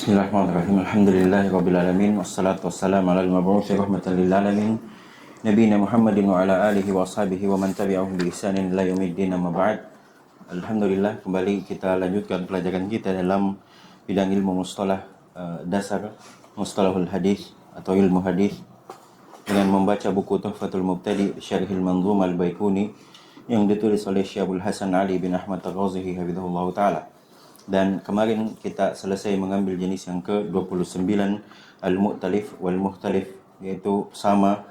Bismillahirrahmanirrahim. Alhamdulillahirabbil alamin wassalatu wassalamu ala al-mab'uts rahmatan lil alamin nabiyina Muhammadin wa ala alihi wa sahbihi wa man tabi'ahum bi ihsanin ila yaumiddin amma ba'd. Alhamdulillah, kembali kita lanjutkan pelajaran kita dalam bidang ilmu mustalah dasar mustalahul hadis atau ilmu hadis dengan membaca buku Tuhfatul Mubtadi Syarhil Manzumah Al-Baikuni yang ditulis oleh Syekh Abdul Hasan Ali bin Ahmad Al-Ghazihi hafizahullah taala. Dan kemarin kita selesai mengambil jenis yang ke-29 al-mu'talif wal muhtalif, yaitu sama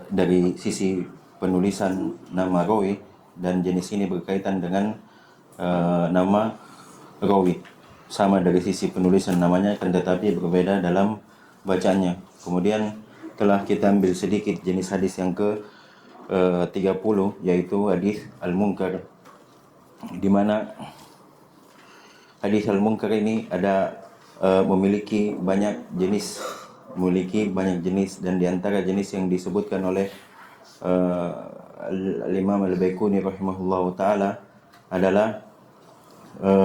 dari sisi penulisan nama rawi, dan jenis ini berkaitan dengan nama rawi, sama dari sisi penulisan namanya kan, tetapi berbeda dalam bacaannya. Kemudian telah kita ambil sedikit jenis hadis yang ke-30, yaitu hadis al-munkar, di mana hadis al-munkar ini ada memiliki banyak jenis, dan di antara jenis yang disebutkan oleh Al-Imam Al-Baikuni rahimahullahu taala adalah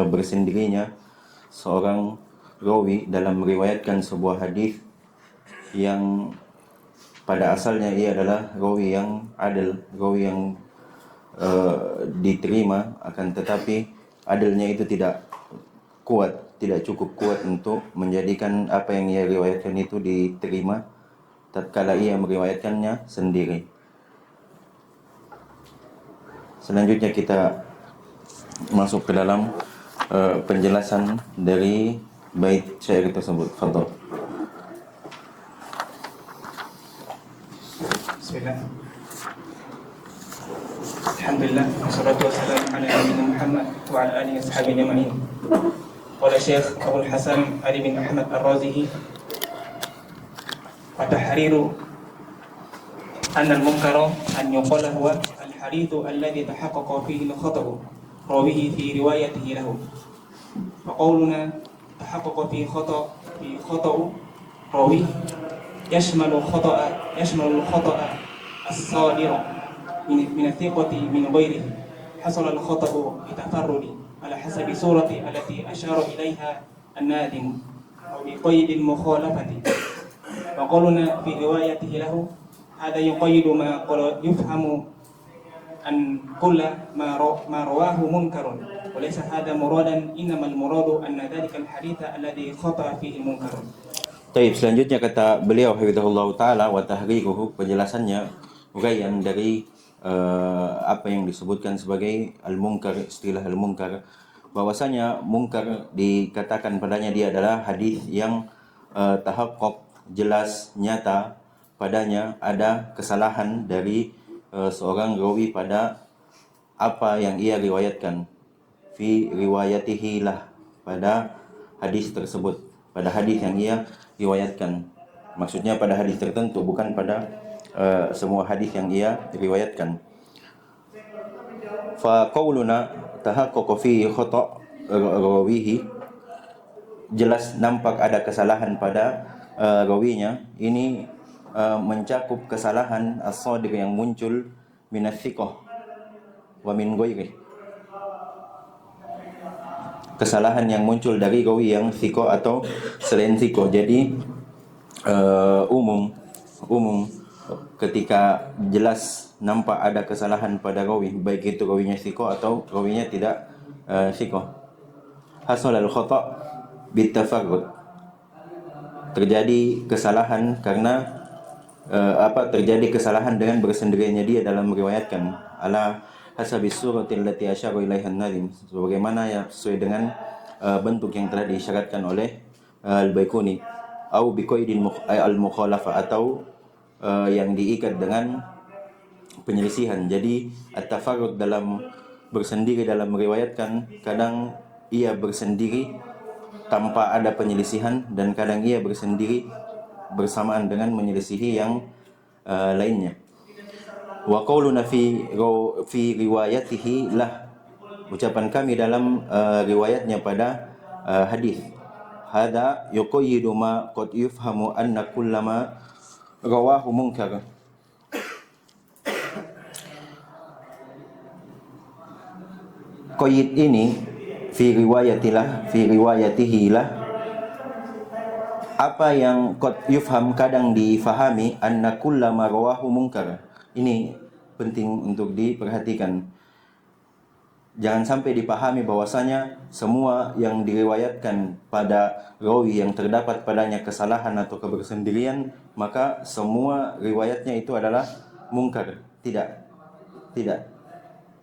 bersendirinya seorang rawi dalam meriwayatkan sebuah hadis yang pada asalnya ia adalah rawi yang adil, rawi yang diterima, akan tetapi adilnya itu tidak cukup kuat untuk menjadikan apa yang ia riwayatkan itu diterima tatkala ia meriwayatkannya sendiri. Selanjutnya kita masuk ke dalam penjelasan dari bait syair tersebut. Fadhal. Bismillah. Alhamdulillah, wassalatu wassalamu ala nabiyyina Muhammad wa ala alihi washabihi ajma'in. Qala Syekh Abdul Hasan Ali bin Ahmad Ar-Razihi, wa tahriru anna al-munkara an yuqala huwa al-hadithu alladhi tahaqqaqa fihi al-khata'u rawihi fi riwayatihi lahu. Wa qawluna tahaqqaqa fi khata'u rawi yashmalu al-khata'a as-sadira min athiqati min ghairihi hasala al-khata'u bitafarrudi على حسب صورة التي أشار إليها النادم أو بقيد المخالفة. وقولنا في روايته له هذا يقيد ما يفهم أن كل ما رواه منكر، وليس هذا مرادا، إنما المراد أن ذلك الحديث الذي خطأ فيه المنكر. Baik, selanjutnya kata beliau hafizahullah taala, wa tahriruhu, penjelasannya uraian dari apa yang disebutkan sebagai al-munkar, istilah al-munkar, bahwasanya munkar dikatakan padanya dia adalah hadis yang tahaqqaq, jelas, nyata, padanya ada kesalahan dari seorang rawi pada apa yang ia riwayatkan, fi riwayatihi lah, pada hadis tersebut, pada hadis yang ia riwayatkan. Maksudnya pada hadis tertentu, bukan pada semua hadis yang ia riwayatkan. Fa qauluna tahaqqaqa fi khata' rawihi, jelas nampak ada kesalahan pada rawinya, ini mencakup kesalahan as-sadiq yang muncul min athiqah wa min ghairihi, kesalahan yang muncul dari rawi yang thiqah atau selain thiqah. Jadi umum ketika jelas nampak ada kesalahan pada rawi, baik itu rawinya thiqah atau rawinya tidak thiqah. Hasal al-khata' bitafarrud, terjadi kesalahan karena terjadi kesalahan dengan bersendiriannya dia dalam meriwayatkan, ala hasabi suratil lati asyara ilaiha an-nadim, sebagaimana ya sesuai dengan bentuk yang telah disyaratkan oleh Al-Baikuni, au biqaidin al-mukhalafa, atau yang diikat dengan penyelisihan. Jadi at-tafarrud dalam bersendiri dalam meriwayatkan, kadang ia bersendiri tanpa ada penyelisihan, dan kadang ia bersendiri bersamaan dengan menyelisihi yang lainnya. Wa qauluna fi riwayatihi lah, ucapan kami dalam riwayatnya pada hadis, hada yuqayyidu ma qad yufhamu anna kullama rawahu munkar. Qayyid ini fi riwayatihi lah apa yang qad yufham kadang difahami anna kullama rawahu munkar. Ini penting untuk diperhatikan. Jangan sampai dipahami bahwasanya semua yang diriwayatkan pada rawi yang terdapat padanya kesalahan atau kebersendirian, maka semua riwayatnya itu adalah mungkar. Tidak. Tidak.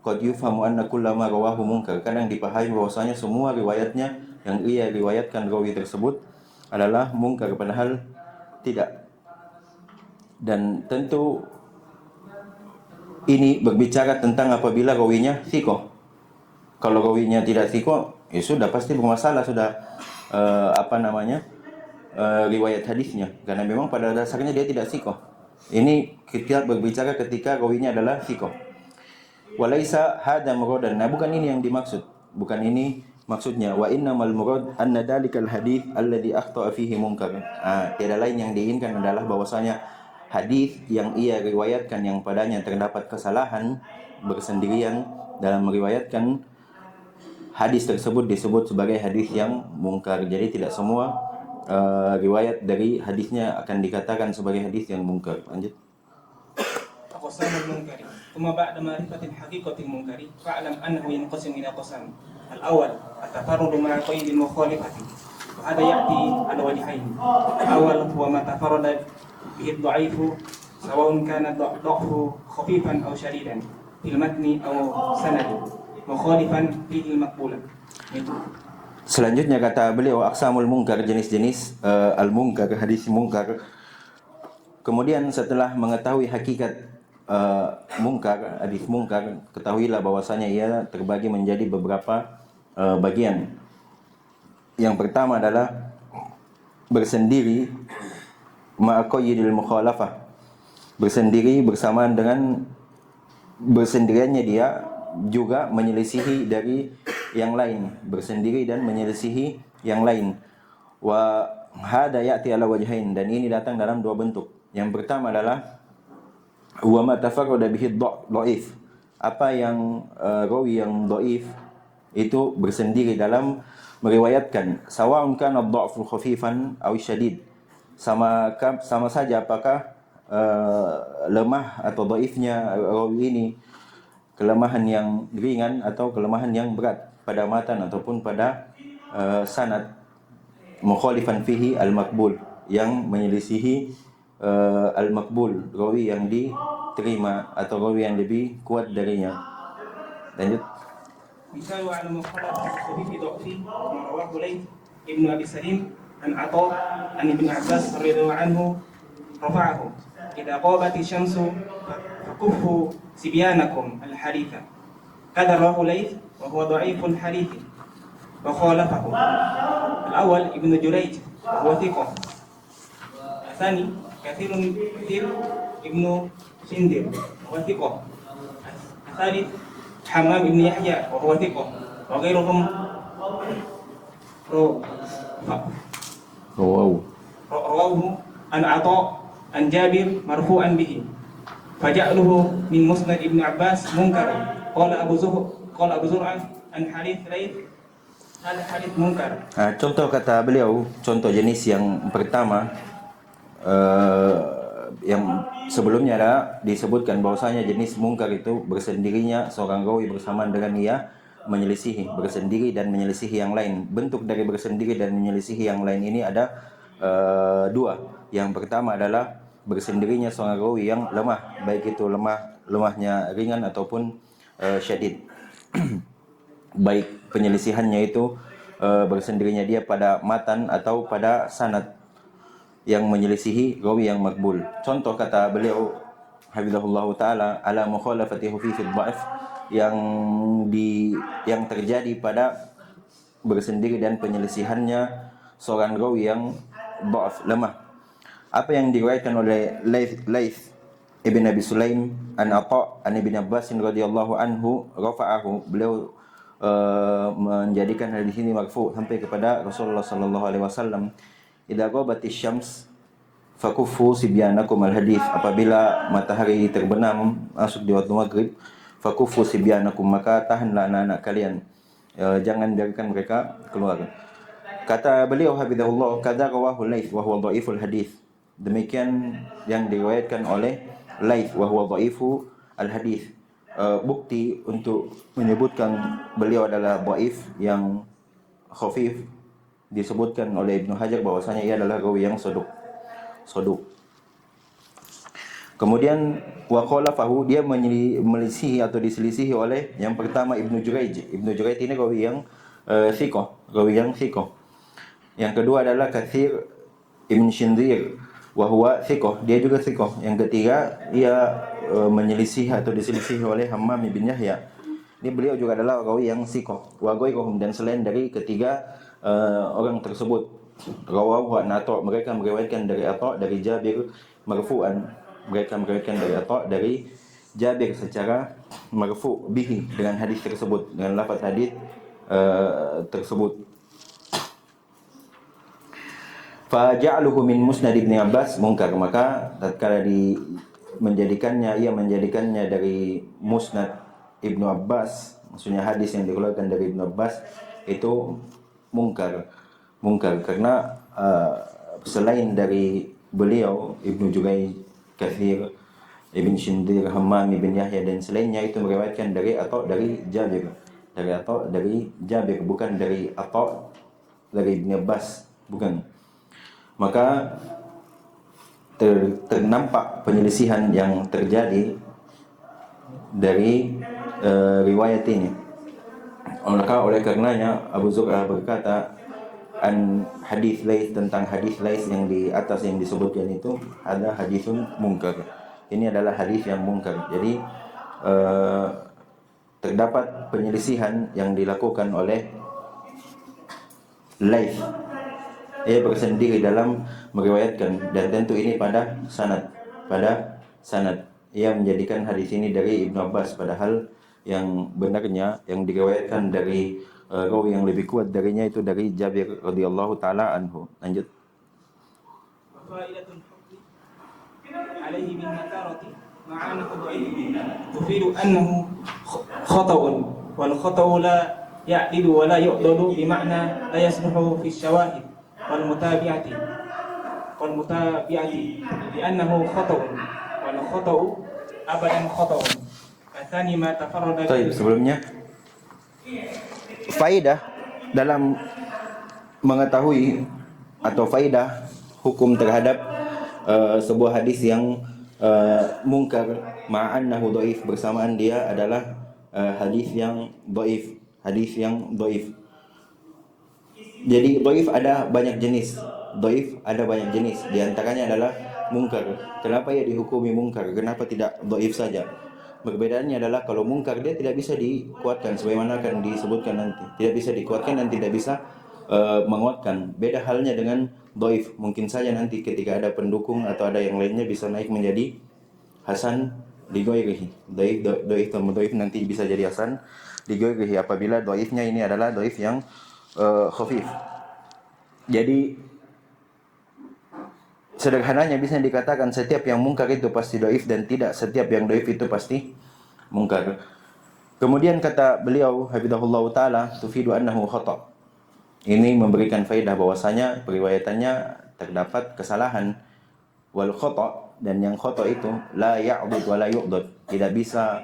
Qad yufhamu anna kullama rawahu munkar. Kadang dipahami bahwasanya semua riwayatnya yang ia riwayatkan rawi tersebut adalah mungkar, padahal tidak. Dan tentu ini berbicara tentang apabila rawinya thiqah. Kalau rawinya tidak thiqah, ya sudah pasti bermasalah sudah riwayat hadisnya, karena memang pada dasarnya dia tidak thiqah. Ini kita berbicara ketika rawinya adalah thiqah. Walaisa hada muradan. Nah, bukan ini yang dimaksud. Bukan ini maksudnya. Wa innamal murad anna dalikal hadits alladhi akhta'a fihi munkar. Tiada lain yang diinginkan adalah bahwasanya hadis yang ia riwayatkan yang padanya terdapat kesalahan bersendirian dalam meriwayatkan hadis tersebut disebut sebagai hadis yang mungkar. Jadi tidak semua riwayat dari hadisnya akan dikatakan sebagai hadis yang mungkar. Lanjut. أقسام المنكر ثم بعد معرفة الحقيقة المنكر فاعلم أنه ينقسم إلى أقسام. الأول التفرد مع قيد المخالفة، وهذا يأتي على وجهين. الأول هو ما تفرد به الضعيف سواء كان ضعفه خفيفا أو شديدا في المتن أو سند مخالفا فيه المقبول. Selanjutnya kata beliau aqsamul munkar, jenis-jenis al-munkar, hadis munkar. Kemudian setelah mengetahui hakikat mungkar, hadis mungkar, ketahuilah bahwasanya ia terbagi menjadi beberapa bagian. Yang pertama adalah bersendiri ma'aqayyidil mukhalafah. Bersendiri bersamaan dengan bersendiriannya dia juga menyelisihi dari yang lain, bersendiri dan menyelisihi yang lain. Wa hada ya'ti ala wajhain, dan ini datang dalam dua bentuk. Yang pertama adalah wa ma tafarrada bihi dhaif. Apa yang rawi yang dhaif itu bersendiri dalam meriwayatkan, sawa'un kana dha'fu khafifan aw syadid. Sama saja apakah lemah atau dhaifnya rawi ini kelemahan yang ringan atau kelemahan yang berat pada matan ataupun pada sanad. Mukhalifan fihi al-maqbul, yang menyelisihi al-maqbul, rawi yang diterima atau rawi yang lebih kuat darinya. Lanjut. مثال على مخالفة الخفيف ضعفي ما رواه ليث ابن أبي سليم عن عطاء عن ابن عباس رضي الله عنه رفعه: إذا غابت الشمس فكفوا صبيانكم الحديث. هذا رواه ليث وهو ضعيف الحديث وخالفه. الأول ابن جريج وهو ثقة. الثاني كثير ابن سندر وهو ثقة. الثالث حمام ابن يحيى وهو ثقة، وغيرهم رواه عن عطاء عن جابر مرفوعا به، فجعله من مسند ابن عباس منكر. قال أبو زرعة عن حديث ليث هذا حديث منكر. Contoh kata beliau, contoh jenis yang pertama yang sebelumnya ada disebutkan bahwasanya jenis mungkar itu bersendirinya seorang rawi bersamaan dengan ia menyelisihi, bersendiri dan menyelisihi yang lain. Bentuk dari bersendiri dan menyelisihi yang lain ini ada dua. Yang pertama adalah bersendirinya seorang rawi yang lemah, baik itu lemahnya ringan ataupun syadid. Baik penyelisihannya itu bersendirinya dia pada matan atau pada sanad yang menyelisihi rawi yang makbul. Contoh kata beliau hafizahullah taala ala mukhalafatihi fi dhaif, yang terjadi pada bersendiri dan penyelisihannya seorang rawi yang dhaif, lemah. Apa yang diriwayatkan oleh Laits ibn Abi Sulaim an Atha an Ibn Abbas radhiyallahu anhu rafa'ahu, beliau menjadikan hadis ini marfu sampai kepada Rasulullah sallallahu alaihi wasallam. Idza ghabatis syams fakuffu sibyanakum al-hadits, apabila matahari terbenam masuk di waktu maghrib, fakuffu sibyanakum, maka tahanlah anak-anak kalian, jangan biarkan mereka keluar. Kata beliau hafizahullah, kadza rawahu Laits wa huwa dhaiful hadis. Demikian yang diriwayatkan oleh Laits wa huwa dhaifu al hadis. Bukti untuk menyebutkan beliau adalah dhaif yang khafif disebutkan oleh Ibnu Hajar bahwasanya ia adalah rawi yang soduk. Kemudian wa khalafahu, dia menyelisihi atau diselisihi oleh yang pertama Ibnu Juraij. Ibnu Juraij ini rawi yang thiqah. Yang kedua adalah Katsir Ibn Shindir wa huwa thiqah, dia juga thiqah. Yang ketiga ia menyelisihi atau diselisihi oleh Hammam bin Yahya. Ini beliau juga adalah rawi yang thiqah. Wa ghairuhum, dan selain dari ketiga orang tersebut. Rawahu an-Ata', mereka meriwayatkan dari Ata' dari Jabir marfu'an. Mereka meriwayatkan dari Ata' dari Jabir secara marfu' bihi, dengan hadis tersebut, dengan lafaz hadis tersebut. Faja'aluhu min musnad Ibnu Abbas munkar, maka tatkala ia menjadikannya dari musnad Ibnu Abbas, maksudnya hadis yang dikeluarkan dari Ibnu Abbas itu munkar karena selain dari beliau Ibnu Juraij, Katsir Ibn Shindir, Hammam bin Yahya dan selainnya itu meriwayatkan dari Ata' dari Jabir, bukan dari Ata' dari Ibnu Abbas, bukan. Maka ternampak penyelisihan yang terjadi dari riwayat ini. Maka oleh karenanya Abu Zur'ah berkata hadis Laits, tentang hadis Laits yang di atas yang disebutkan itu ada hadisun munkar. Ini adalah hadis yang munkar. Jadi terdapat penyelisihan yang dilakukan oleh Laits. Ia bersendiri dalam meriwayatkan, dan tentu ini pada sanad. Ia menjadikan hadis ini dari Ibnu Abbas, padahal yang benarnya yang diriwayatkan dari rawi yang lebih kuat darinya itu dari Jabir radhiyallahu taala anhu. Lanjut. Faidatul hukmi alaihi bin nakarati ma'ana dhaif tufidu annahu khata'un wal khata'u la ya'dilu wa la yu'dalu bi ma'na la yasluhu fi syawahid wal mutabi'ati li'annahu khata'un wal khata'u abadan khata'un. Atsani ma tafarrada. Sebelumnya faidah dalam mengetahui atau faidah hukum terhadap sebuah hadis yang munkar, ma'annahu dhaif, bersamaan dia adalah hadis yang dhaif. Jadi dhaif ada banyak jenis. Di antaranya adalah munkar. Kenapa ia dihukumi munkar? Kenapa tidak dhaif saja? Perbedaannya adalah kalau munkar dia tidak bisa dikuatkan, sebagaimana akan disebutkan nanti. Tidak bisa dikuatkan dan tidak bisa menguatkan. Beda halnya dengan dhaif. Mungkin saja nanti ketika ada pendukung atau ada yang lainnya bisa naik menjadi hasan li ghairihi. Dhaif nanti bisa jadi hasan li ghairihi apabila dhaifnya ini adalah dhaif yang khafif. Jadi sederhananya bisa dikatakan setiap yang munkar itu pasti dhaif, dan tidak setiap yang dhaif itu pasti munkar. Kemudian kata beliau hafizahullah taala, tufidu annahu khata'. Ini memberikan faedah bahwasanya periwayatannya terdapat kesalahan. Wal khata', dan yang khata' itu la ya'dud wa la yu'dad, tidak bisa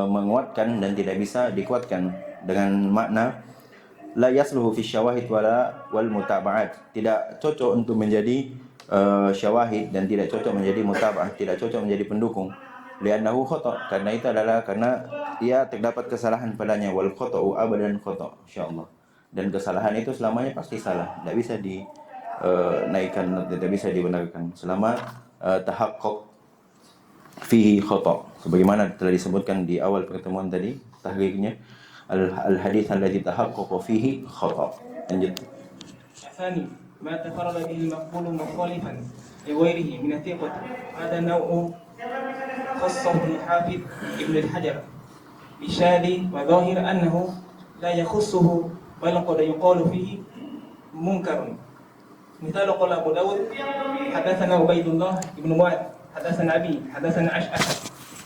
menguatkan dan tidak bisa dikuatkan, dengan makna la yasluhu fi syawahid wal mutaba'at, tidak cocok untuk menjadi syawahid dan tidak cocok menjadi mutaba'ah, tidak cocok menjadi pendukung. Li'annahu khata', karena itu adalah karena ia terdapat kesalahan padanya. Wal khata'u abadan khata', insyaallah. Dan kesalahan itu selamanya pasti salah, tidak bisa dinaikkan, tidak bisa dibenarkan selama tahaqqaq fihi khata'. Sebagaimana telah disebutkan di awal pertemuan tadi tahrirnya, al hadits alladzi tahaqqaqa fihi khata'. Lanjut. ما تفرد به المقبول مخالفا لغيره من الثقة. هذا نوع خصه الحافظ ابن الحجر بشاذ وظاهر أنه لا يخصه بل قد يقال فيه منكر. مثال قال أبو داود حدثنا عبيد الله بن معاذ حدثنا أبي حدثنا أشعث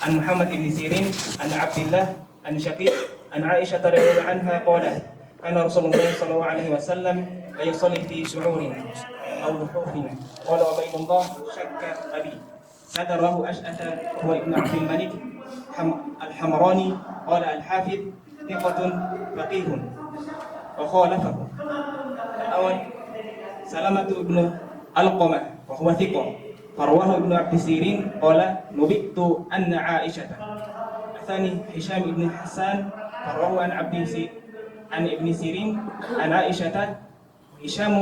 عن محمد بن سيرين عن عبد الله عن شقيق عن عائشة رضي الله عنها قالت كان رسول الله صلى الله عليه وسلم لا يصلي في شعور أو لحوف. قال عبيد الله شك أبي هذا رواه أشأث هو ابن عبد الملك الحمراني. قال الحافظ ثقة فقيه وخالفه. الأول سلمة بن القمة وهو ثقة فرواه ابن عبد سيرين قال نبئت أن عائشة. الثاني هشام بن حسان فرواه عن ابن سيرين عن عائشة. هشام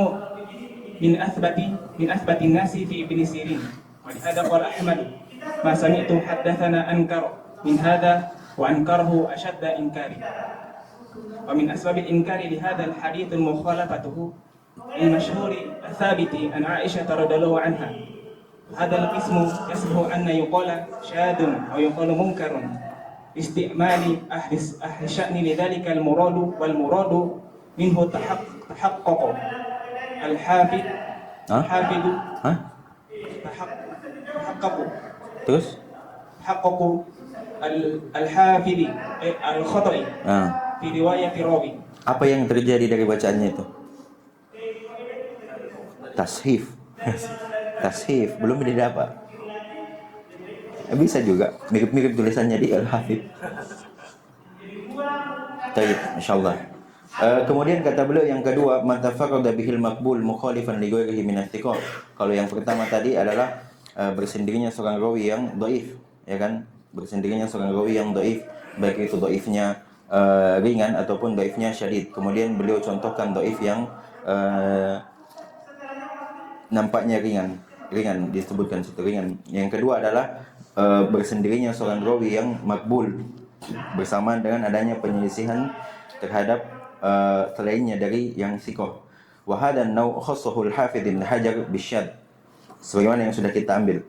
من أثبت الناس في ابن سيرين ولهذا قال أحمد ما سمعت حدثنا أنكر من هذا وأنكره أشد إنكاري. ومن أسباب الإنكار لهذا الحديث مخالفته المشهور الثابت عن عائشة رضي الله عنها. هذا القسم يصح أن يقال شاذ أو يقال منكر لاستعمال أهل الشأن لذلك المراد والمراد منه تحقق الحافظ تحقق Terus? تحقق الحافظ الخطأ في رواية راوي. Apa yang terjadi dari bacaannya itu? Tashif. Tashif belum didapat. Bisa juga mirip-mirip tulisannya di Al-Hafidh. Baik, insyaallah. Kemudian kata beliau yang kedua, man tafarrada bihil maqbul mukhalifan li ghairihi min athiqah. Kalau yang pertama tadi adalah bersendirinya seorang rawi yang dhaif, ya kan? Bersendirinya seorang rawi yang dhaif, baik itu dhaifnya ringan ataupun dhaifnya syadid. Kemudian beliau contohkan dhaif yang nampaknya ringan disebutkan situ ringan. Yang kedua adalah bersendirinya seorang rawi yang makbul bersamaan dengan adanya penyelisihan terhadap selainnya dari yang sikoh. Wa hadha an-naw' khassahu al-Hafidh Ibn Hajar bisyad. Sebagaimana yang sudah kita ambil,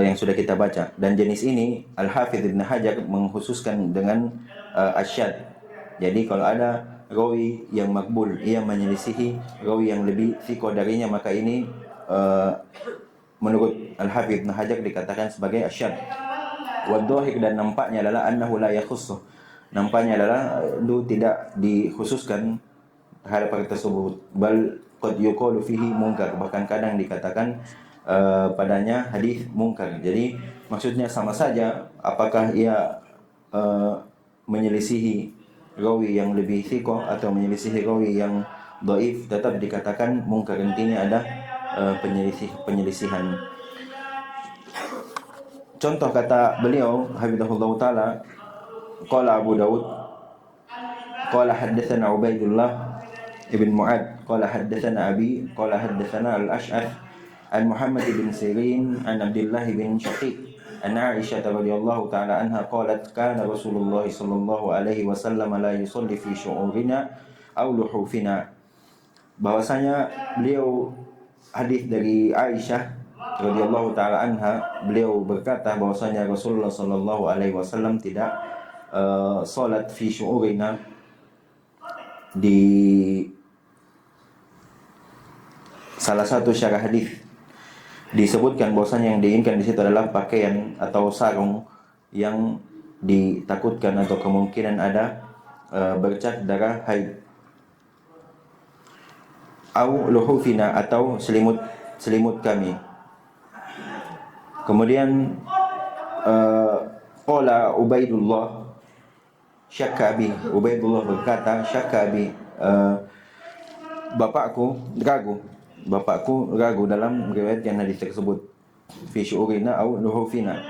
yang sudah kita baca. Dan jenis ini Al-Hafidh Ibn Hajar mengkhususkan dengan asyad. Jadi kalau ada rawi yang makbul, ia menyelisihi rawi yang lebih sikoh darinya, maka ini menurut Al-Hafidh Ibn Hajar dikatakan sebagai asyad. Wadhahir, dan nampaknya adalah annahu la yakhussu. Nampaknya adalah itu tidak dikhususkan terhadap hal tersebut. Bal qad yuqalu fihi munkar, bahkan kadang dikatakan padanya hadis munkar. Jadi maksudnya sama saja apakah ia menyelisihi rawi yang lebih thiqah atau menyelisihi rawi yang dhaif, tetap dikatakan munkar. Intinya ada penyelisihan. Contoh kata beliau hafizahullah taala, qala Abu Dawud qala haddatsana Ubaidullah ibn Mu'ad qala haddatsana Abi qala haddatsana Al-Ash'ath an Muhammad bin Sirin an Abdullah bin Shaqiq an Aisyah radhiyallahu taala anha qalat kana Rasulullah sallallahu alaihi wasallam la yusalli fi syu'urina aw luhufina. Bahwasanya beliau hadis dari Aisyah radhiyallahu taala anha, beliau berkata bahwasanya Rasulullah sallallahu alaihi wasallam tidak salat fi syu'urina, di salah satu syarah hadis disebutkan bahwasanya yang diinginkan di situ adalah pakaian atau sarung yang ditakutkan atau kemungkinan ada bercak darah haid, au luhufina, atau selimut kami. Kemudian qala Ubaidullah syakka abi, Ubaidullah berkata syakka abi, bapakku ragu dalam riwayat yang hadis tersebut, fi syu'urina au luhufina.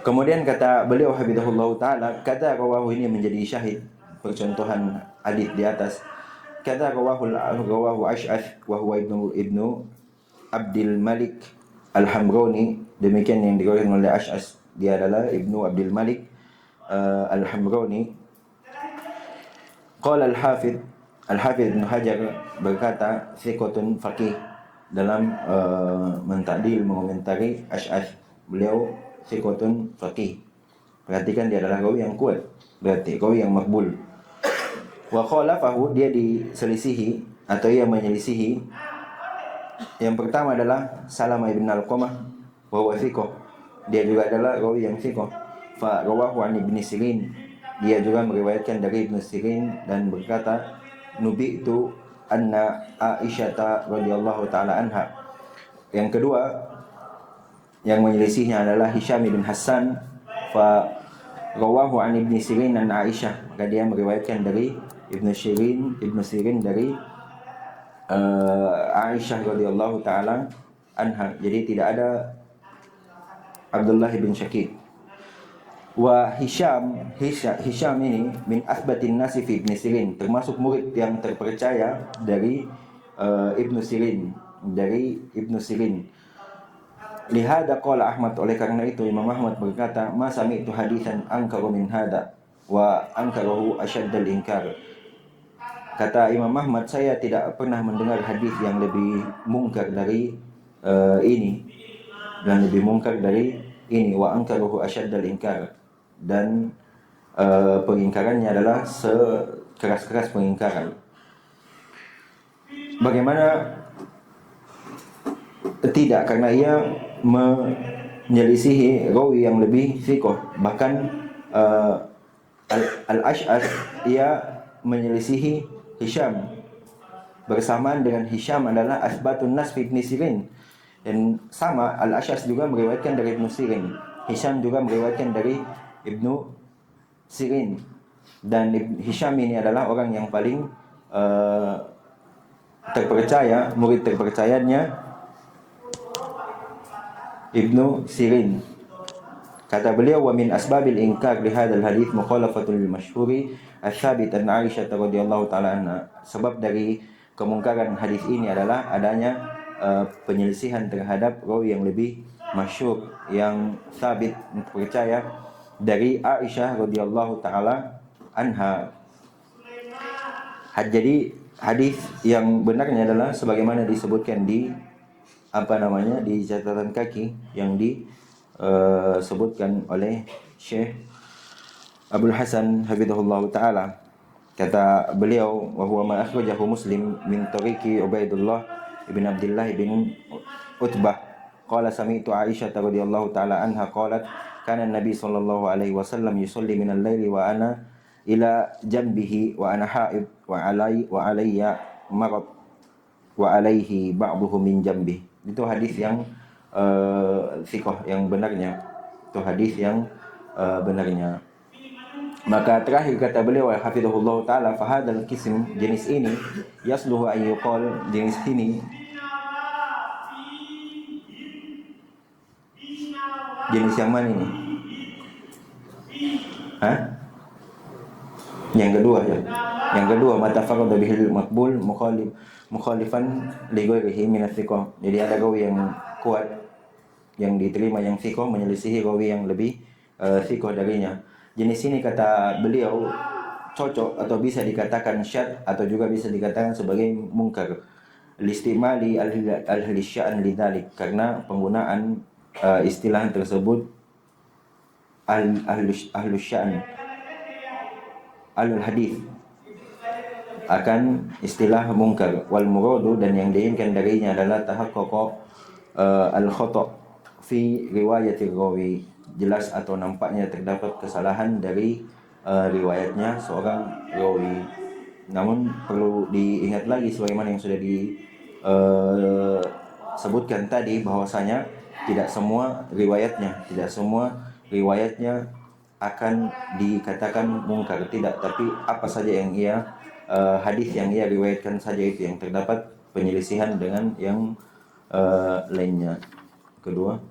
Kemudian kata beliau hafizahullah taala, kata rawahu ini menjadi syahid percontohan hadis di atas. Kata rawahu Ash'ath wa huwa ibnu Abdul Malik Al-Hamrani, demikian yang diriwayatkan oleh Ash'ath, dia adalah ibnu Abdul Malik Al-Hamrani. Qala Al-Hafidh Ibn Hajar berkata thiqatun faqih, dalam mentadil mengomentari Ash'ath, beliau thiqatun faqih. Perhatikan, dia adalah rawi yang kuat, berarti rawi yang makbul. Wa khalafahu, dia diselisihi atau ia menyelisihi. Yang pertama adalah Salamah ibn Al-Qamah wa huwa thiqah, dia juga adalah rawi yang thiqah. Fa rawahu an Ibn Sirin, dia juga meriwayatkan dari Ibnu Sirin dan berkata, nubi'tu anna Aisyah radhiyallahu taala anha. Yang kedua yang menyelisihnya adalah Hisham bin Hassan fa rawahu an Ibnu Sirin an Aisyah. Maka dia meriwayatkan dari Ibnu Sirin dari Aisyah radhiyallahu taala anha. Jadi tidak ada Abdullah bin Syakib. Wa Hisham ini min athbatin nasi fi Ibnu Sirin, termasuk murid yang terpercaya dari Ibnu Sirin, Lihada qala Ahmad, oleh karena itu Imam Ahmad berkata, ma sami'tu haditsan ankaru min hada wa ankaruhu asyaddal inkar. Kata Imam Ahmad, saya tidak pernah mendengar hadis yang lebih mungkar dari ini, wa ankaruhu asyaddal inkar, dan pengingkarannya adalah sekeras-keras pengingkaran. Bagaimana tidak, karena ia menyelisihi rawi yang lebih thiqah. Bahkan Al-Ash'as ia menyelisihi Hisham. Bersamaan dengan Hisham adalah asbatun nas fi Ibnu Sirin, dan sama Al-Ash'as juga meriwayatkan dari Ibnu Sirin. Hisham juga meriwayatkan dari Ibnu Sirin, dan Hisham ini adalah orang yang paling terpercaya, murid terpercayanya Ibnu Sirin. Kata beliau, wa min asbabil inkar li hadzal hadits mukhalafatul masyhuri ats-tsabit an Aisyah radhiyallahu taala anha. Sebab dari kemungkaran hadis ini adalah adanya penyelisihan terhadap rawi yang lebih masyhur, yang sabit, percaya, dari Aisyah radhiyallahu taala anha. Jadi hadis yang benarnya adalah sebagaimana disebutkan di di catatan kaki yang disebutkan oleh Syekh Abdul Hasan hafizahullah taala. Kata beliau, wa huwa ma akhrajahu Muslim min tariqi Ubaidullah ibn Abdullah bin Utbah qala sami'tu Aisyah radhiyallahu taala anha qalat kana Nabi sallallahu alaihi wasallam yusalli min al-laili wa ana ila jambihi wa ana haid wa alayya marad wa alaihi ba'duhu min jambi. Itu hadis yang thiqah, yang benarnya. Itu hadis yang benarnya. Maka terakhir kata beliau hafizahullah taala, fa hadzal qism, jenis ini, yasluhu an yuqal, jenis ini jenis yang mana ini? Yang kedua mata farada bihil maqbul mukhalifan li ghairihi min ats-thiqah. Jadi ada rawi yang kuat yang diterima, yang thiqah, menyelisihi rawi yang lebih thiqah darinya. Jenis ini kata beliau cocok atau bisa dikatakan syadz atau juga bisa dikatakan sebagai mungkar. Listimali al-ahli sya'an lidzalik, karena penggunaan istilah tersebut ahlu sya'an alul hadis akan istilah mungkar. Wal muradu, dan yang diinginkan darinya adalah tahaqqaq al khata' fi riwayatir rawi, jelas atau nampaknya terdapat kesalahan dari riwayatnya seorang rawi. Namun perlu diingat lagi sebagaimana yang sudah disebutkan tadi, bahwasanya tidak semua riwayatnya akan dikatakan mungkar, tidak, tapi apa saja yang hadis yang ia riwayatkan saja itu yang terdapat penyelisihan dengan yang lainnya. Kedua,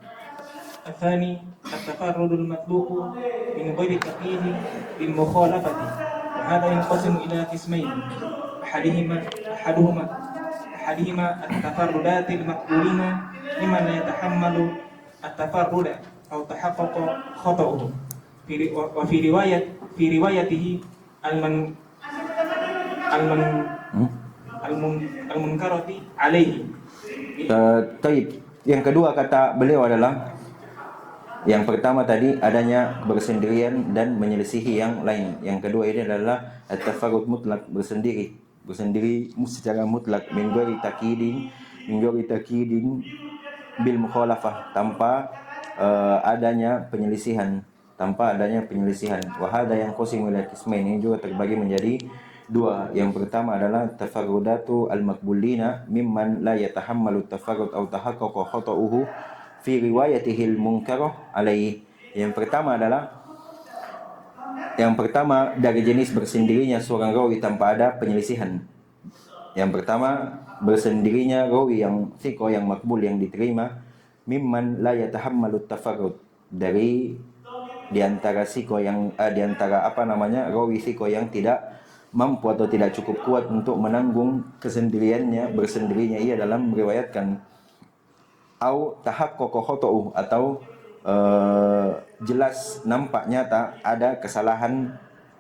الثاني التفرد المطلوب من غير تقييد بالمخالفة، وهذا ينقسم إلى قسمين. أحدهما التفردات المقبولين ممن لا يتحمل التفرد أو تحقق خطأه، وفي روايته المنكرة عليه. Yang kedua kata beliau adalah, yang pertama tadi adanya bersendirian dan menyelisihi yang lain. Yang kedua ini adalah at-tafarrud mutlak, bersendiri secara mutlak, min ghairi takidin bil mukhalafah, tanpa adanya penyelisihan, tanpa adanya penyelisihan. Wa hadha yang qasim ila qismain, ini juga terbagi menjadi dua. Yang pertama adalah tafarrudatu al-maqbulina mimman la yatahammalu tafarrud aw tahaqqaqa khata'uhu fi riwayatihi al-munkarah alaihi. Yang pertama dari jenis bersendirinya seorang rawi tanpa ada penyelisihan. Yang pertama, bersendirinya rawi yang thiqah, yang makbul, yang diterima, mimman la yatahammalu tafarrud, dari diantara rawi thiqah yang tidak mampu atau tidak cukup kuat untuk menanggung bersendirinya ia dalam meriwayatkan, au tahaqqaqa khata'uhu, atau jelas nampak nyata ada kesalahan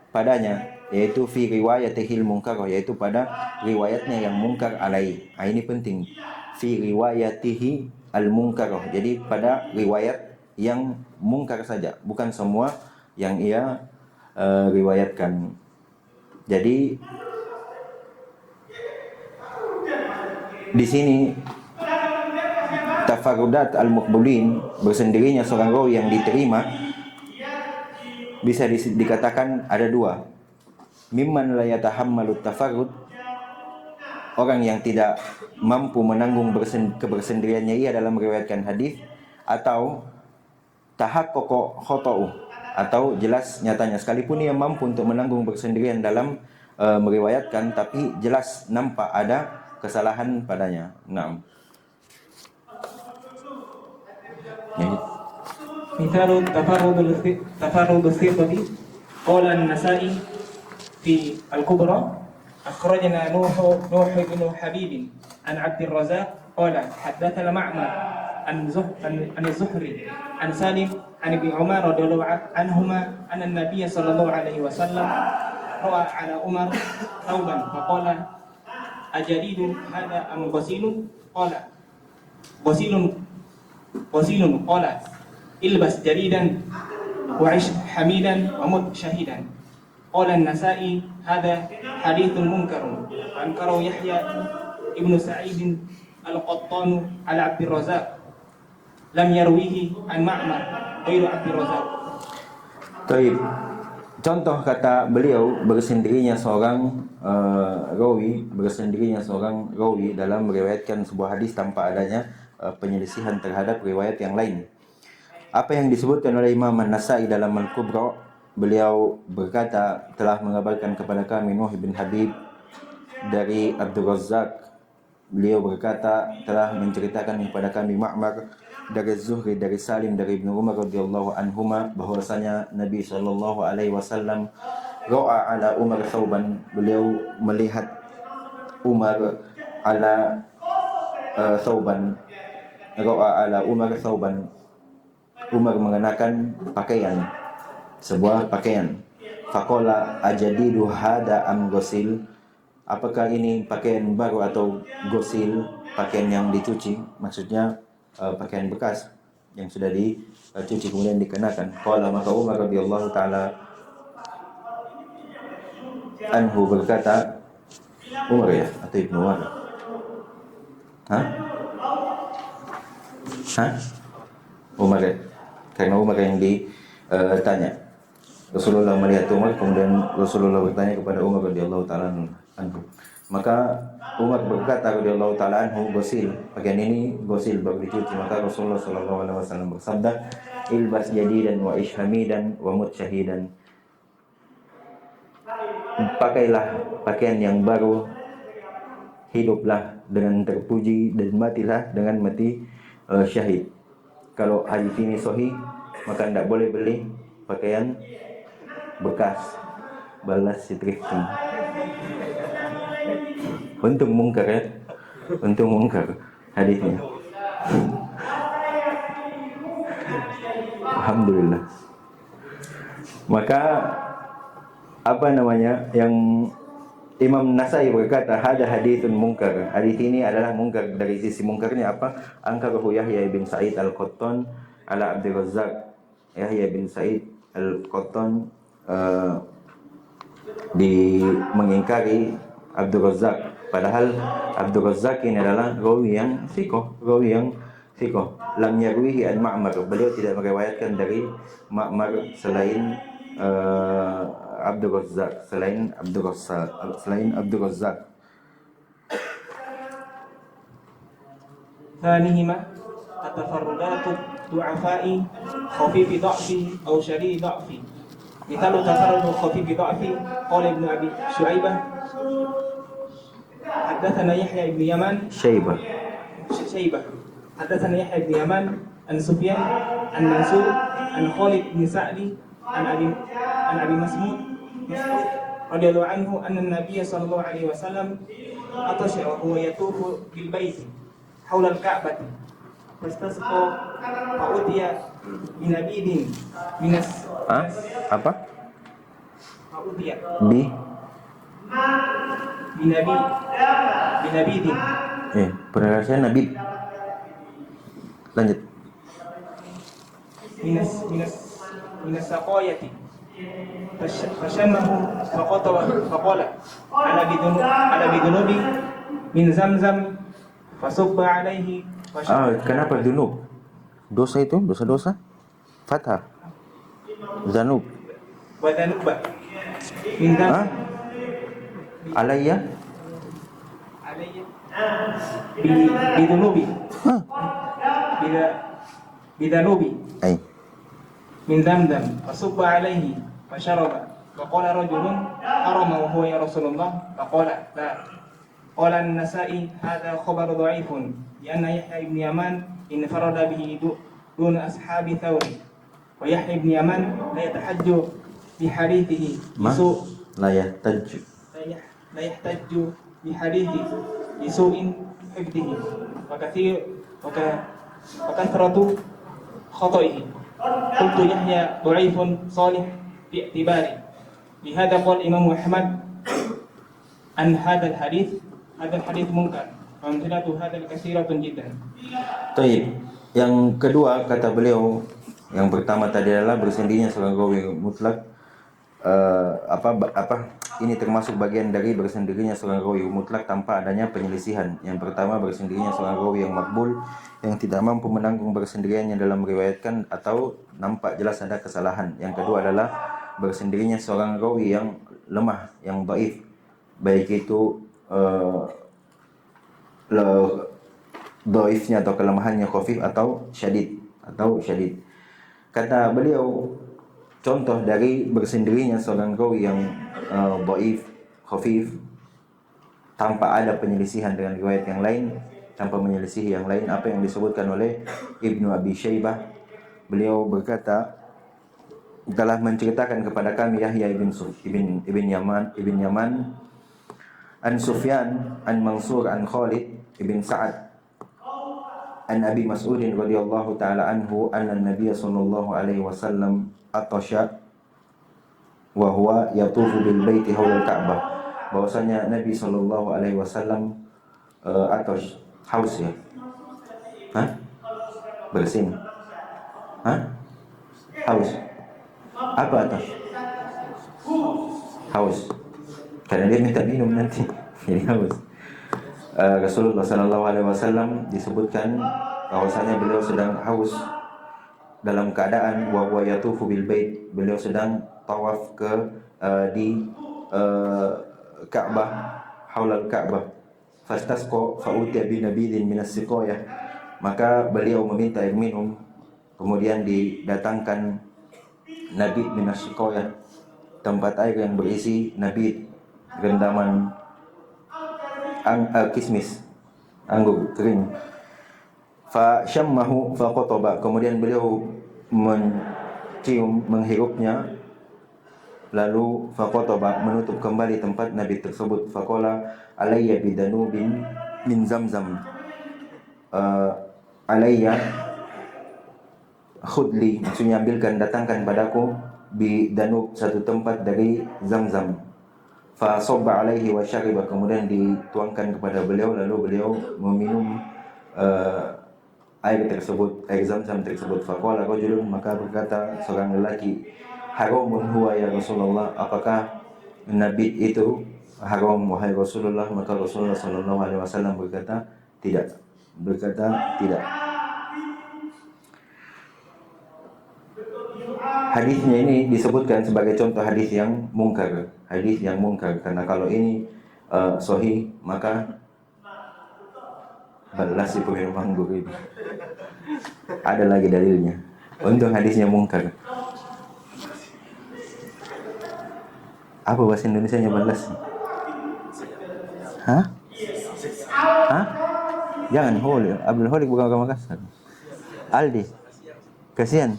padanya, yaitu fi riwayatihil munkar, yaitu pada riwayatnya yang mungkar alai. Ini penting, fi riwayatihi al munkar, jadi pada riwayat yang mungkar saja, bukan semua yang ia riwayatkan. Jadi di sini tafarudat al-muqbulin, bersendirinya seorang rawi yang diterima, bisa dikatakan ada dua. Mimman la yatahammalu tafarrud, orang yang tidak mampu menanggung kebersendiriannya ia dalam meriwayatkan hadis, atau tahaqqaqa khata'u, atau jelas nyatanya sekalipun ia mampu untuk menanggung bersendirian dalam meriwayatkan, tapi jelas nampak ada kesalahan padanya. Naam. مثال تفرد الثقة قال النسائي في الكبرى أخرجنا نوح بن حبيب عن عبد الرزاق قال حدثنا معمر عن الزهري عن سالم عن ابن عمر رضي الله عنهما أن النبي صلى الله عليه وسلم رأى على عمر ثوبا فقال أجديد هذا أم غسيل؟ قال غسيل. قال البس جديدا وعش حميدا ومت شهيدا. قال النسائي هذا حديث منكر، أنكره يحيى ابن سعيد القطان على عبد الرزاق، لم يرويه عن معمر غير عبد الرزاق. Taib. Contoh kata beliau, bersendirinya seorang rawi dalam meriwayatkan sebuah hadis tanpa adanya penyelisihan terhadap riwayat yang lain. Apa yang disebutkan oleh Imam An-Nasai dalam Al-Kubra, beliau berkata telah mengabarkan kepada kami Nuh bin Habib dari Abdul Razzaq. Beliau berkata telah menceritakan kepada kami Ma'mar dari Zuhri, dari Salim, dari Ibnu Umar radhiyallahu anhuma, bahwasanya Nabi sallallahu alaihi wasallam ra'a ala Umar thawban, beliau melihat Umar ala thawban, ra'a ala Umar thawban, Umar mengenakan pakaian, sebuah pakaian. Faqala ajadidu hada am ghusil, apakah ini pakaian baru atau ghusil, pakaian yang dicuci, maksudnya pakaian bekas yang sudah dicuci kemudian dikenakan. Qala, maka Umar radhiyallahu taala anhu berkata, Umar ya atau Ibnu Umar? Umar ya? Karena Umar yang ditanya. Rasulullah melihat Umar, kemudian Rasulullah bertanya kepada Umar radhiyallahu taala anhu. Maka Umar berkata radhiyallahu taala anhu, ghusil, pakaian ini ghusil, baru dicuci. Maka Rasulullah sallallahu alaihi wasallam bersabda, ilbas jadidan wa ish hamidan wa mut syahidan. Pakailah pakaian yang baru, hiduplah dengan terpuji, dan matilah dengan mati syahid. Kalau hadis ini sahih, maka tidak boleh beli pakaian bekas, balas thrifting. Untung mungkar ya, untung mungkar hadisnya. Alhamdulillah. Maka yang Imam Nasai berkata hada haditsun munkar, hadis ini adalah munkar. Dari sisi munkarnya apa? Angkarahu Yahya bin Sa'id al-Qattan ala Abdul Razzaq. Yahya bin Sa'id al-Qattan mengingkari Abdul Razzaq, padahal Abdul Razzaq ini adalah rawi yang thiqah, rawi yang Fiqh. Lam yarwihi an Ma'mar. Beliau tidak meriwayatkan dari Ma'mar selain Abdul Razzaq, selain Abdul Razzaq. ثانيهما التفردات ضعفاء خفيف ضعف أو شديد ضعف. مثال تفرد خفيف ضعف قال ابن أبي شعيبة حدثنا يحيى بن يمان Syaibah. حدثنا يحيى بن يمان عن سفيان عن منصور عن خالد بن سعد عن أبي مسعود رضي الله عنه أن النبي صلى الله عليه وسلم عطش وهو يطوف بالبيت حول الكعبة فاستسقى فأتي بنبيذ من Apa? فأتي بنبيذ Penjelasan Nabi. Lanjut. من السقاية فشمه فقال على بذنوبي من زمزم فصب عليه Kenapa dunub? Dosa itu, dosa-dosa? Fathah. Zanub. وذنوب من زمزم Alayya? بذنوبي بذنوبي Ay. من زمزم فصب عليه فشرب فقال رجل حرم وهو يا رسول الله فقال لا. قال النسائي هذا خبر ضعيف لأن يحيى بن يمان انفرد به دون أصحاب ثور ويحيى بن يمان لا يتحج بحديثه بسوء لا يحتج بحديثه بسوء حفظه وكثرة خطئه. قلت يحيى ضعيف صالح باعتباره. لهذا قال الإمام أحمد عن هذا الحديث منكر وأمثلته هذا كثيرة جدا. Taib. Yang kedua kata beliau, yang pertama tadi adalah bersendirinya seorang rawi mutlak. Ini termasuk bagian dari bersendirinya seorang rawi mutlak tanpa adanya penyelisihan. Yang pertama, bersendirinya seorang rawi yang makbul, yang tidak mampu menanggung bersendiriannya dalam meriwayatkan atau nampak jelas ada kesalahan. Yang kedua adalah bersendirinya seorang rawi yang lemah, yang dhaif, baik itu dhaifnya atau kelemahannya khafif atau syadid. Kata beliau, contoh dari bersendirinya seorang rawi yang dhaif, khafif, tanpa ada penyelisihan dengan riwayat yang lain, tanpa menyelisihi yang lain, apa yang disebutkan oleh Ibnu Abi Syaibah. Beliau berkata, telah menceritakan kepada kami Yahya ibn Yaman an Sufyan an Mansur an Khalid ibn Sa'ad an Abi Mas'ud radhiyallahu taala anhu anna an-nabiy sallallahu alaihi wasallam atasha wa huwa yatufu bil baiti haula al-Ka'bah. Bahwasanya Nabi sallallahu alaihi wasallam atas haus ya. Bersin. Haus. Apa atas? Haus. Karena dia minta minum nanti. Jadi haus. Rasulullah sallallahu alaihi wasallam disebutkan bahwasanya beliau sedang haus dalam keadaan wa huwa yatufu bil bait. Beliau sedang tawaf di Ka'bah, haulal Ka'bah. Fastasqa fa'utiya bi nabidin minas siqayah. Maka beliau meminta air minum, kemudian didatangkan nabid minas siqayah, tempat air yang berisi nabid, rendaman kismis, anggur kering. Fa syammahu fa qataba, kemudian beliau menghirupnya, lalu fa qataba, menutup kembali tempat nabi tersebut. Faqala alayya bidanubin min zamzam, alayya khudli, maksudnya ambilkan, datangkan padaku bidanub, satu tempat dari Zamzam. Fa sabba alaihi wa syariba, kemudian dituangkan kepada beliau, lalu beliau meminum air tersebut, air Zamzam tersebut. Faqala rajulun, maka berkata seorang lelaki, haramun huwa ya Rasulullah, apakah nabi itu haram wahai Rasulullah? Maka Rasulullah sallallahu alaihi wasallam berkata tidak. hadisnya ini disebutkan sebagai contoh hadis yang mungkar. Hadis yang mungkar, karena kalau ini sahih maka balas si pemilik manggur ini. Ada lagi dalilnya. Untuk hadisnya mungkar. Apa bahasa Indonesianya balas? Hah? Hah? Jangan Holik. Abdul Holik bukan orang Makassar. Aldi. Kasihan.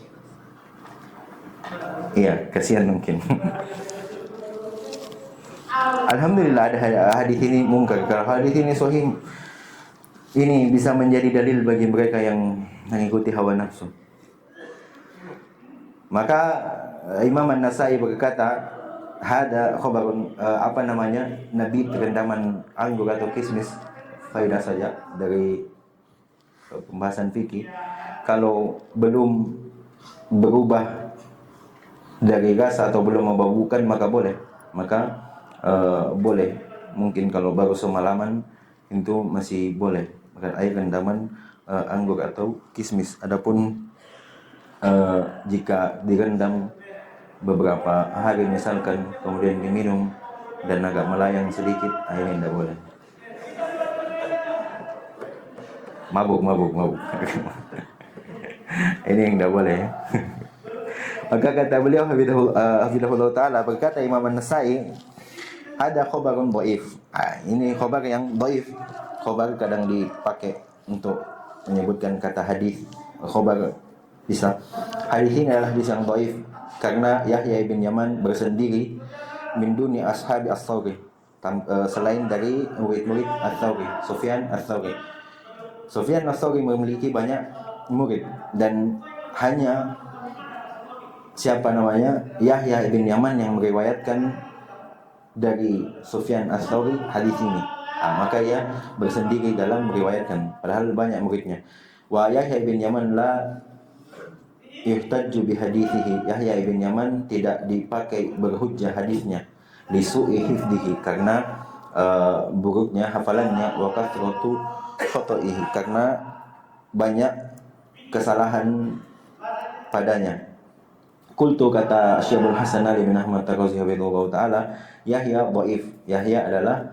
Iya, kasihan mungkin. Alhamdulillah ada hadis ini mungkar. Kalau hadis ini sahih, ini bisa menjadi dalil bagi mereka yang mengikuti hawa nafsu. Maka Imam An-Nasai berkata, hada khabarun Nabi rendaman anggur atau kismis, faedah saja dari pembahasan fikih. Kalau belum berubah dari rasa atau belum membaukan maka boleh. Boleh. Mungkin kalau baru semalaman itu masih boleh makan air rendaman anggur atau kismis. Adapun jika direndam beberapa hari misalkan kemudian diminum dan agak melayang sedikit, ini tidak boleh. Mabuk. Ini yang tidak boleh. Maka kata beliau hafizahullah ta'ala, berkata Imam An-Nasai, ada khobarun dhaif. Ini khobar yang dhaif. Khobar kadang dipakai untuk menyebutkan kata hadis. Khobar bisa. Hadis ini adalah hadis yang dhaif karena Yahya bin Yaman bersendiri min duni ashabi as-Thawri, selain dari murid-murid as-Thawri, Sufyan as-Thawri. Sufyan as-Thawri memiliki banyak murid dan hanya Yahya bin Yaman yang meriwayatkan dari Sufyan as-Thawri hadis ini. Maka ia bersendiri dalam meriwayatkan, padahal banyak muridnya. Wa Yahya bin Yaman la yuhtajju bi hadithihi. Yahya bin Yaman tidak dipakai berhujjah hadisnya li su'i hifdhihi, karena buruknya hafalannya, wa kathratu khata'ihi, karena banyak kesalahan padanya. Qultu, kata Syekhul Hasan Ali bin Ahmad Ar-Razi hafizahullah taala, Yahya dhaif. Yahya adalah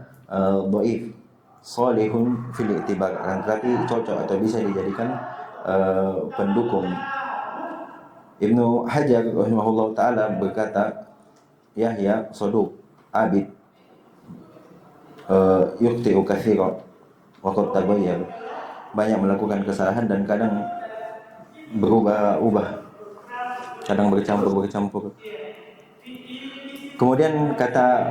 dhaif. Salihun fil i'tibar, tetapi cocok atau bisa dijadikan pendukung. Ibnu Hajar rahimahullah taala berkata, Yahya saduq abid, yukhti'u katsiran wa qad tabayyan, banyak melakukan kesalahan dan kadang berubah-ubah, kadang bercampur. Kemudian kata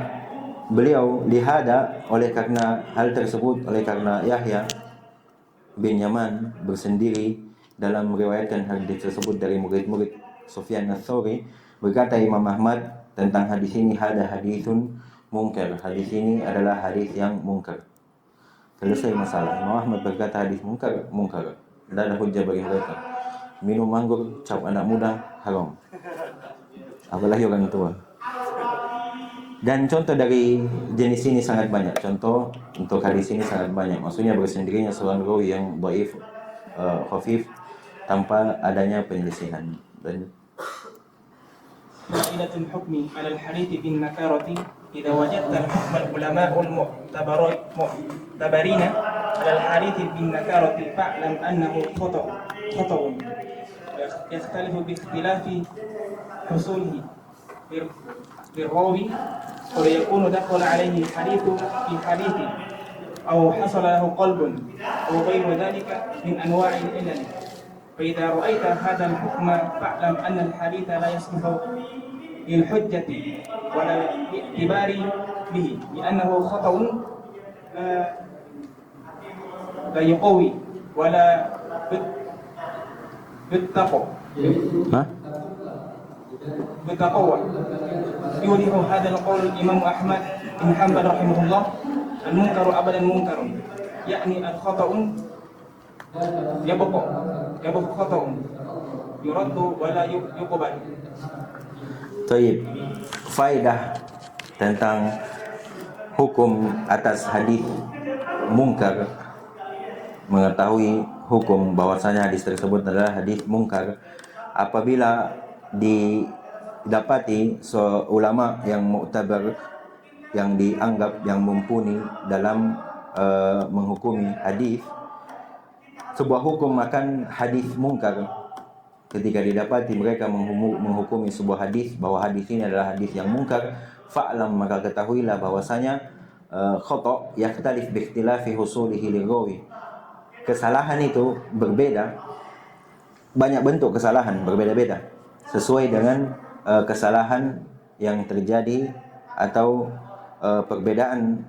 beliau, lihada, oleh karena hal tersebut, oleh karena Yahya bin Yaman bersendiri dalam meriwayatkan hadis tersebut dari murid-murid Sufyan ats-Tsauri, berkata Imam Ahmad tentang hadis ini, hada haditsun mungkar. Hadis ini adalah hadis yang mungkar. Selesai masalah. Imam Ahmad berkata hadis mungkar. Tidak ada hujjah bagi mereka. Minum anggur cap anak muda haram, apalagi orang tua. Dan contoh dari jenis ini sangat banyak. Contoh untuk hadis ini sangat banyak. Maksudnya bersendirinya seorang rawi yang dhaif, khafif, tanpa adanya penyelisihan. Dan Fa'idatul hukmi 'ala al-hadits bin nakarati idza wajadta al-hukm al-ulama al-mu'tabarina 'ala al-hadits bin nakarati fa'lam annahu khata'un yakhtalifu bi ikhtilafi husulihi lirawi wa yakunu dakhala 'alayhi hadithu fi hadithi aw hasala lahu qalbun aw ghayru dhalika min anwa'il ilal. فإذا رأيت هذا الحكم فاعلم أن الحديث لا يصلح للحجة ولا الاعتبار به لأنه خطأ لا يقوي ولا بالتقوى يوضح هذا القول الإمام أحمد بن حنبل رحمه الله: المنكر أبدا منكر، يعني الخطأ يبقى خطأ يرد ولا يقبل. Taib. Faedah tentang hukum atas hadis mungkar. Mengetahui hukum bahwasanya hadis tersebut adalah hadis mungkar apabila didapati ulama yang muktabar, yang dianggap yang mumpuni dalam menghukumi hadis, sebuah hukum akan hadis mungkar. Ketika didapati mereka menghukumi sebuah hadis bahwa hadis ini adalah hadis yang mungkar, fa'lam, maka ketahuilah bahwasanya khata' yakhtalif bi ikhtilafi husulihi lirawi. Kesalahan itu berbeda, banyak bentuk kesalahan berbeda-beda sesuai dengan kesalahan yang terjadi atau perbedaan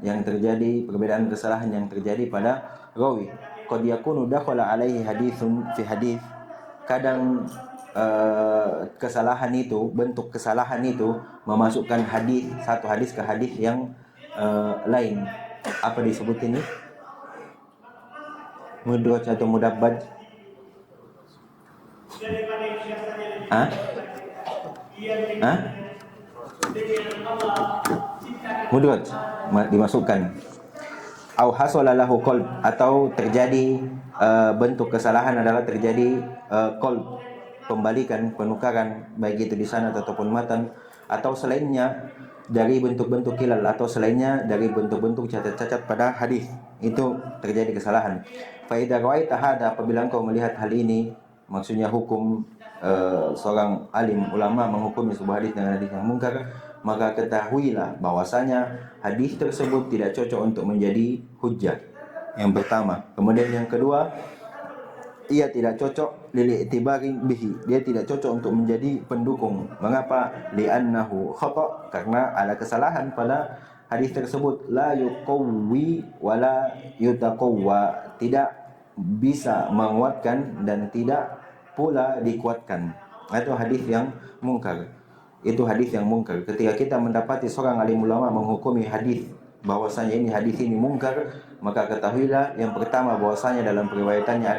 kesalahan yang terjadi pada rawi. Qad yakunu dakhala alaihi haditsun fi hadits. Kadang kesalahan itu, bentuk kesalahan itu memasukkan satu hadis ke hadis yang lain. Apa disebut ini? Mudraj atau mudabbaj? Mudraj dimasukkan. Au hasala lahu qalb, atau terjadi bentuk kesalahan adalah terjadi qalb, pembalikan, penukaran, baik itu di sanad ataupun matan, atau selainnya dari bentuk-bentuk kilal, atau selainnya dari bentuk-bentuk cacat-cacat pada hadis, itu terjadi kesalahan. Fa idza ra'aita hadza, apabila engkau melihat hal ini, maksudnya hukum seorang alim ulama menghukumi sebuah hadis dengan hadis yang mungkar, maka ketahuilah bahwasanya hadis tersebut tidak cocok untuk menjadi hujjah. Yang pertama. Kemudian yang kedua, ia tidak cocok lil-i'tibari bihi, dia tidak cocok untuk menjadi pendukung. Mengapa? Li'annahu khata', karena ada kesalahan pada hadis tersebut. La yuqawwi wa la yutaqawwa, tidak bisa menguatkan dan tidak pula dikuatkan. Itu hadis yang mungkar. Itu hadis yang mungkar. Ketika kita mendapati seorang alim ulama menghukumi hadis bahwasanya hadis ini mungkar, maka ketahuilah yang pertama bahwasanya dalam periwayatannya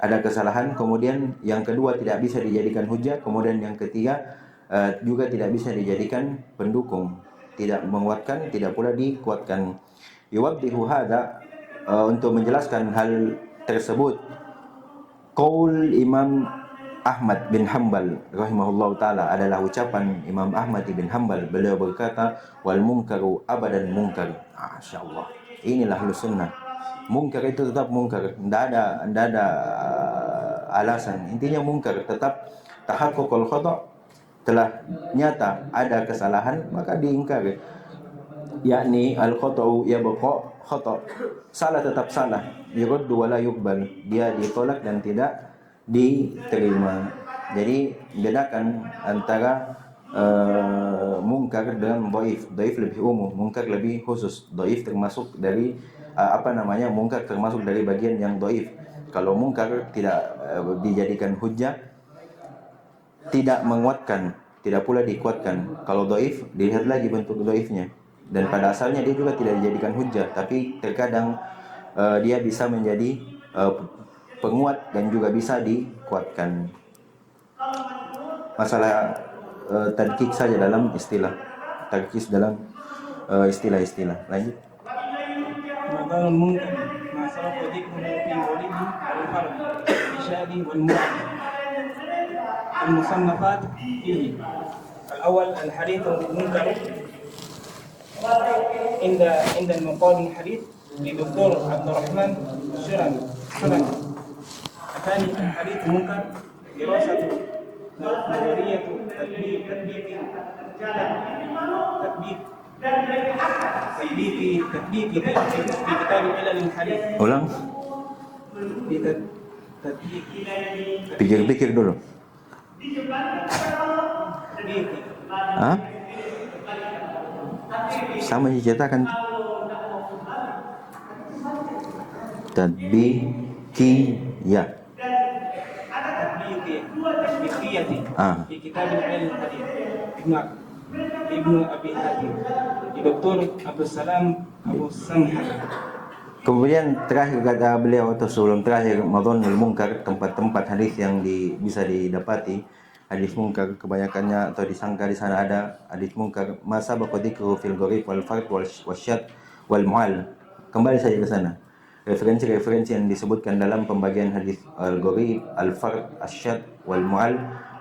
ada kesalahan, kemudian yang kedua tidak bisa dijadikan hujjah, kemudian yang ketiga juga tidak bisa dijadikan pendukung, tidak menguatkan, tidak pula dikuatkan. Yuwaddihu hadza, untuk menjelaskan hal tersebut, qaul Imam Ahmad bin Hanbal rahimahullahu taala, adalah ucapan Imam Ahmad bin Hanbal. Beliau berkata, wal munkaru abadan munkar. Masyaallah. Inilah ahlus sunnah. Mungkar itu tetap mungkar, tidak ada alasan. Intinya mungkar tetap tahaqqul khata', telah nyata ada kesalahan maka diingkari. Yakni al khata'u yabqa khata', salah tetap salah, yurad wa la yuqbal, dia ditolak dan tidak diterima. Jadi bedakan antara mungkar dengan dhaif. Dhaif lebih umum, mungkar lebih khusus. Dhaif termasuk dari mungkar termasuk dari bagian yang dhaif. Kalau mungkar tidak dijadikan hujjah, tidak menguatkan, tidak pula dikuatkan. Kalau dhaif, dilihat lagi bentuk dhaifnya. Dan pada asalnya dia juga tidak dijadikan hujjah, tapi terkadang dia bisa menjadi penguat dan juga bisa dikuatkan. Masalah tadqiq saja dalam istilah, tadqiq dalam istilah-istilah. Lanjut. Masalah mungkar, masalah dzikru fi walihi al-farq, isyadi wal mu'ad. Al-musannafat fihi. Al-awwal al-hadits al-munkar عند المقال الحديث لدكتور عبد الرحمن الشرني. الثاني الحديث المنكر، دراسة نظرية تثبيت في كتاب علل الحديث. Ulang. Pikir-pikir dulu. Hah? Sama diceritakan. Tadbiqiyah. Di kitab al-ilm hadis Ibnu Abi Hatim, di Dr. Abdul Salam Abu Samha. Kemudian terakhir kata beliau, atau sebelum terakhir, madhannul munkar, tempat-tempat hadis yang bisa didapati hadis munkar, kebanyakannya atau disangka di sana ada hadis munkar. Masa baqadikru fil gharib wal farq wal syad wal mu'al. Kembali saja ke sana. referensi-referensi yang disebutkan dalam pembagian hadis al-gharib, al-fard, asyad, wal-mu'al,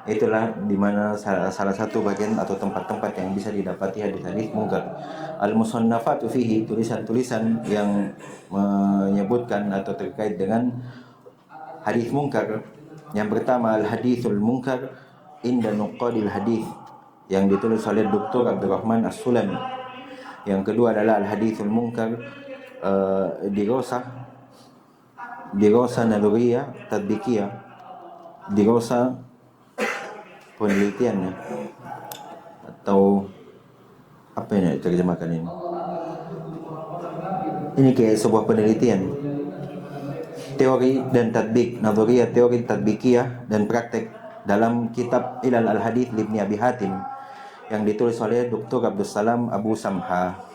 itulah di mana salah satu bagian atau tempat-tempat yang bisa didapati hadis-hadis munkar. Al-musannafatu fihi, tulisan-tulisan yang menyebutkan atau terkait dengan hadis munkar. Yang pertama, al-hadithul munkar inda nuqadil hadis, yang ditulis oleh Dr. Abdurrahman As-Sulami. Yang kedua adalah al-hadithul munkar dirasa naduriyah tadbikiyah, dirasa penelitiannya, atau apa yang terjemahkan ini? Ini kayak sebuah penelitian, teori dan tadbik, naduriyah, teori tadbikiyah dan praktek dalam kitab Ilal Al-Hadith Ibni Abi Hatim yang ditulis oleh Dr. Abdus Salam Abu Samha.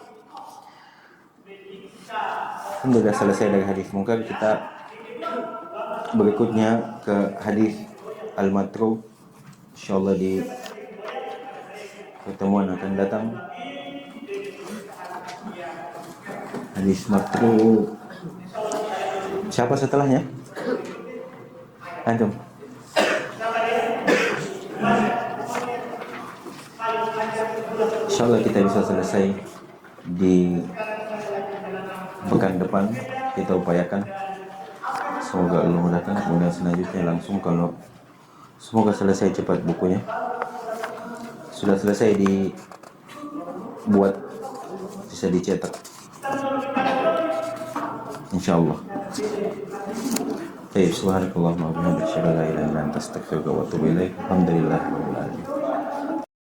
Sudah selesai dari hadis munkar, kita berikutnya ke hadis al-matru. Insyaallah di pertemuan akan datang. Hadis matru, siapa setelahnya? Antum. Insyaallah kita bisa selesai di pekan depan, kita upayakan. Semoga Allah mudahkan. Kemudian selanjutnya langsung, kalau semoga selesai cepat bukunya. Sudah selesai dibuat, bisa dicetak, insyaallah. Baik, subhanakallahumma wa bihamdika, asyhadu an la ilaha illa anta, astaghfiruka wa atubu ilaik. Alhamdulillah.